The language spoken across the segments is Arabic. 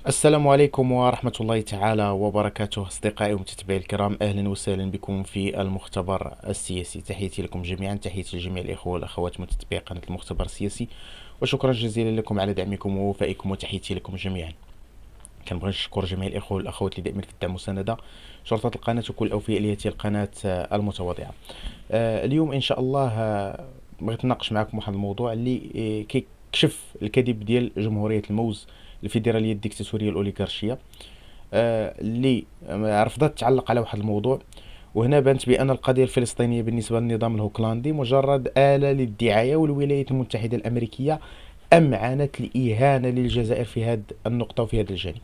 السلام عليكم ورحمة الله تعالى وبركاته. أصدقائي ومتابعي الكرام، أهلا وسهلا بكم في المختبر السياسي. تحياتي لكم جميعا، تحياتي لجميع الإخوة والأخوات متابعي قناة المختبر السياسي، وشكرا جزيلا لكم على دعمكم ووفائكم، وتحياتي لكم جميعا. كنبغي نشكر جميع الإخوة والأخوات اللي دائما في الدعم والمساندة، شرطة القناة وكل الأوفياء لهذه القناة المتواضعة. اليوم إن شاء الله بغيت نناقش معكم واحد الموضوع اللي كيكشف الكذب ديال جمهورية الموز الفيدرالية الديكتاتورية الأوليغارشية، اللي رفضت تعلق على واحد الموضوع. وهنا بانت بأن القضية الفلسطينية بالنسبة للنظام الهوكلاندي مجرد آلة للدعاية، والولايات المتحدة الأمريكية أمعنت الإهانة للجزائر في هذه النقطة وفي هذا الجانب.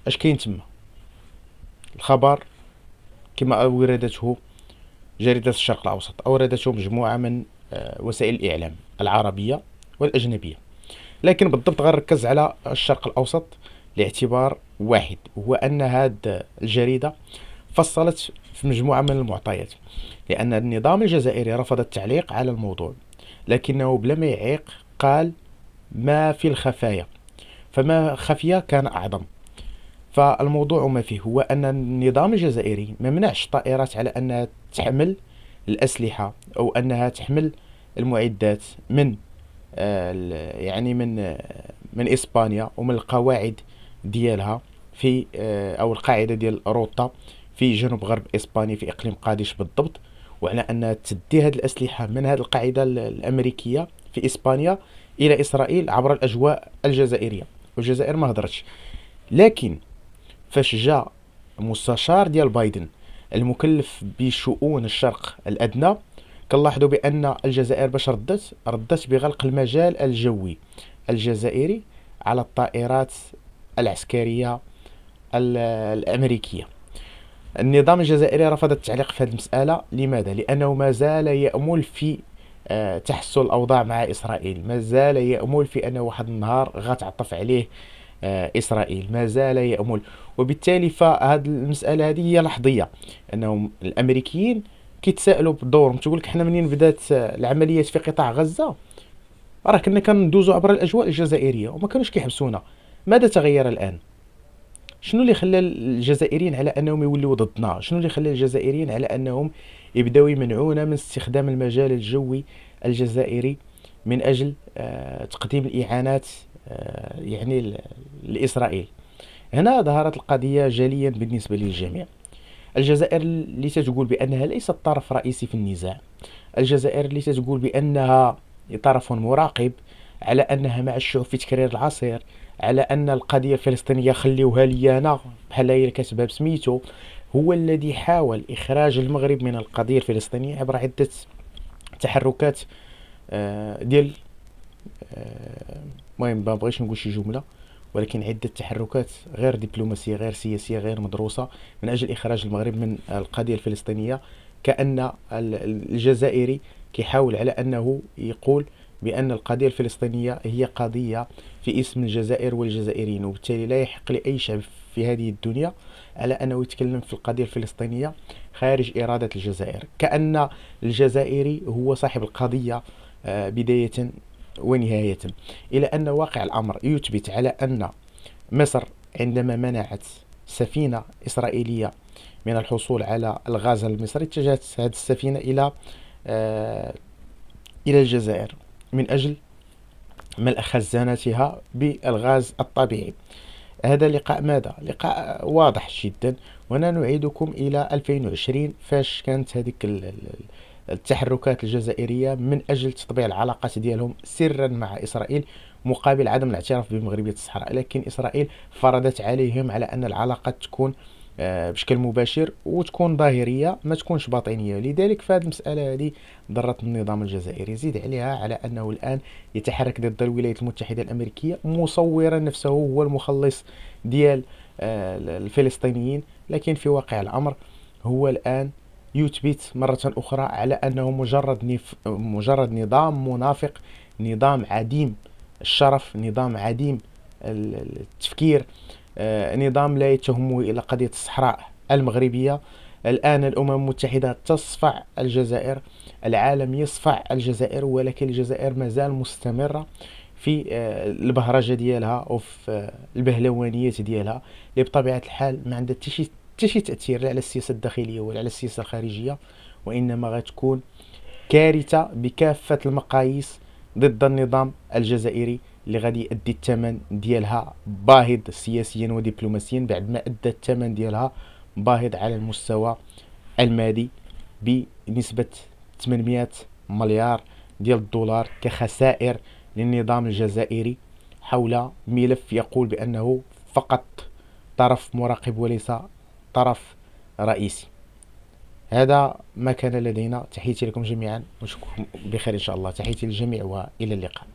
اش كاين تما؟ الخبر كما أوردته جريدة الشرق الأوسط، أوردته مجموعة من وسائل الإعلام العربية والأجنبية، لكن بالضبط غنركز على الشرق الأوسط لاعتبار واحد، هو أن هذه الجريدة فصلت في مجموعة من المعطيات، لأن النظام الجزائري رفض التعليق على الموضوع، لكنه بلا ما يعيق قال ما في الخفايا، فما خفي كان أعظم. فالموضوع ما فيه هو أن النظام الجزائري ما منعش الطائرات على أنها تحمل الأسلحة أو أنها تحمل المعدات من يعني من إسبانيا ومن القواعد ديالها في أو القاعدة ديال روطا في جنوب غرب إسبانيا في إقليم قادش بالضبط، وعلى أنها تدي هذه الأسلحة من هذه القاعدة الأمريكية في إسبانيا إلى إسرائيل عبر الأجواء الجزائرية، والجزائر ما هضرتش. لكن فاش جاء مستشار ديال بايدن المكلف بشؤون الشرق الأدنى، كنلاحظوا بأن الجزائر باش ردت بغلق المجال الجوي الجزائري على الطائرات العسكرية الأمريكية. النظام الجزائري رفض التعليق في هذه المسألة. لماذا؟ لأنه ما زال يأمل في تحسن الأوضاع مع إسرائيل، ما زال يأمل في أن واحد النهار غتعطف عليه إسرائيل، ما زال يأمل. وبالتالي فهذه المسألة هذه هي لحظية، أنهم الأمريكيين كيتسائلوا بدورهم، تقول لك حنا منين بدات العمليات في قطاع غزة راه كنا كندوزو عبر الأجواء الجزائرية وما كانوش كيحبسونا. ماذا تغير الآن؟ شنو اللي خلى الجزائريين على انهم يوليو ضدنا؟ شنو اللي خلى الجزائريين على انهم يبداو يمنعونا من استخدام المجال الجوي الجزائري من اجل تقديم الاعانات يعني لاسرائيل؟ هنا ظهرت القضيه جليا بالنسبه للجميع. الجزائر اللي تتقول بانها ليست طرف رئيسي في النزاع، الجزائر اللي تتقول بانها طرف مراقب، على انها مع الشعوب في تكرير العصير، على ان القضيه الفلسطينيه خليوها لي انا بحال هي اللي كاتبها بسميتو، هو الذي حاول اخراج المغرب من القضيه الفلسطينيه عبر عده تحركات ديال المهم ما بغيتش نقول شي جمله، ولكن عده تحركات غير دبلوماسيه غير سياسيه غير مدروسه من اجل اخراج المغرب من القضيه الفلسطينيه. كأن الجزائري كيحاول على انه يقول بأن القضية الفلسطينية هي قضية في اسم الجزائر والجزائريين، وبالتالي لا يحق لأي شعب في هذه الدنيا على أنه يتكلم في القضية الفلسطينية خارج إرادة الجزائر، كأن الجزائري هو صاحب القضية بداية ونهاية. إلى أن واقع الأمر يثبت على أن مصر عندما منعت سفينة إسرائيلية من الحصول على الغاز المصري، اتجهت هذه السفينة آه، إلى الجزائر من أجل ملء خزاناتها بالغاز الطبيعي. هذا لقاء ماذا؟ لقاء واضح جدا. وأنا نعيدكم إلى 2020 فاش كانت هذيك التحركات الجزائرية من أجل تطبيع العلاقات ديالهم سرا مع إسرائيل مقابل عدم الاعتراف بمغربية الصحراء، لكن إسرائيل فرضت عليهم على أن العلاقات تكون بشكل مباشر وتكون ظاهرية ما تكونش باطنية. لذلك فهذه المسألة هذه ضرت النظام الجزائري. زيد عليها على أنه الآن يتحرك ضد الولايات المتحدة الأمريكية مصورا نفسه هو المخلص ديال الفلسطينيين، لكن في واقع الأمر هو الآن يثبت مرة أخرى على أنه مجرد نظام منافق، نظام عديم الشرف، نظام عديم التفكير، نظام لا يتهمه إلا قضية الصحراء المغربية. الآن الأمم المتحدة تصفع الجزائر، العالم يصفع الجزائر، ولكن الجزائر ما زال مستمرة في البهرجه ديالها وفي البهلوانيات ديالها، اللي بطبيعه الحال ما عندها حتى شي تاثير لا على السياسه الداخليه ولا على السياسه الخارجيه، وانما غتكون كارثه بكافه المقاييس ضد النظام الجزائري، اللي غادي يؤدي الثمن ديالها باهظ سياسيا ودبلوماسيا، بعد ما ادى الثمن ديالها باهظ على المستوى المالي بنسبة 800 مليار ديال الدولار كخسائر للنظام الجزائري حول ملف يقول بأنه فقط طرف مراقب وليس طرف رئيسي. هذا ما كان لدينا. تحياتي لكم جميعا، واشوفكم بخير إن شاء الله. تحياتي للجميع وإلى اللقاء.